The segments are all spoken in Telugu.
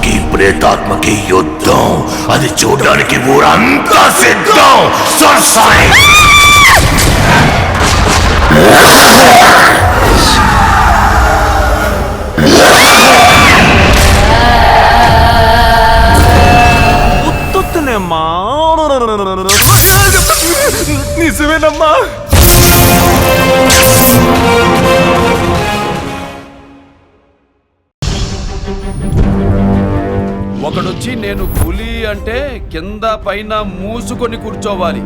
ఆత్మకి ప్రేతాత్మకి యుద్ధం, అది చూడడానికి ఊరంతా సిద్ధం. సర్సాయి ఉత్తొత్తునేమ్మా, నిజమేనమ్మా. ఒకడొచ్చి నేను పులి అంటే కింద పైన మూసుకొని కూర్చోవాలి.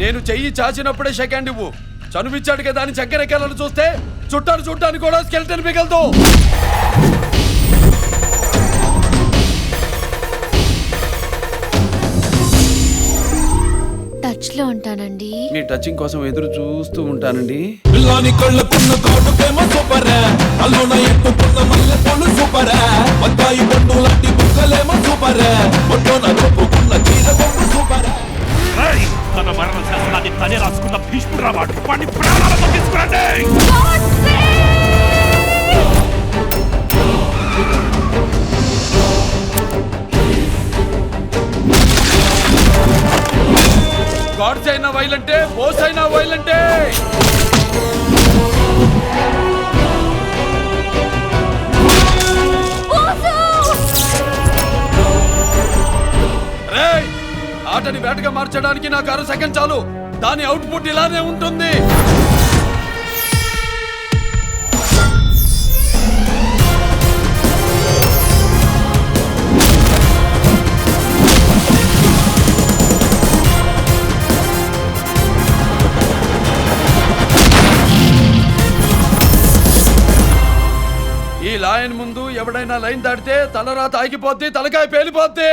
నేను చెయ్యి చాచినప్పుడే సెకండ్ ఇవ్వు. చనువిచ్చాడు కదా అని చక్కెరెక్కాలను చూస్తే చుట్టాను చూడటానికి కూడా స్కెల్టన్ మిగలదు. టచ్ లో ఉంటానండి. నీ టచింగ్ కోసం ఎదురు చూస్తూ ఉంటానండి. పిల్లాని కళ్ళకున్న కాటుకేమో సూపర్, అల్లున ఎత్తుకున్న మల్లె పూలు సూపర్, మక్కాయి పండు లాంటి బుక్కలేమో సూపర్, పొట్టోన దొప్పుకున్న చీర బొమ్మ సూపర్. తన మరణ శాసనాన్ని తనే రాసుకున్న భీష్ముడు రావాడు. వాడిని ప్రాణాలతో తీసుకురండి. గాడ్స్ అయినా వైలంటే, బోస్ అయినా వైలంటే. రేయ్, ఆటని వేటగా మార్చడానికి నాకు 6 సెకండ్ చాలు. దాని అవుట్పుట్ ఇలానే ఉంటుంది. ఈ లైన్ ముందు ఎవడైనా లైన్ దాటితే తలరాత ఆగిపోద్ది, తలకాయ పేలిపోద్ది.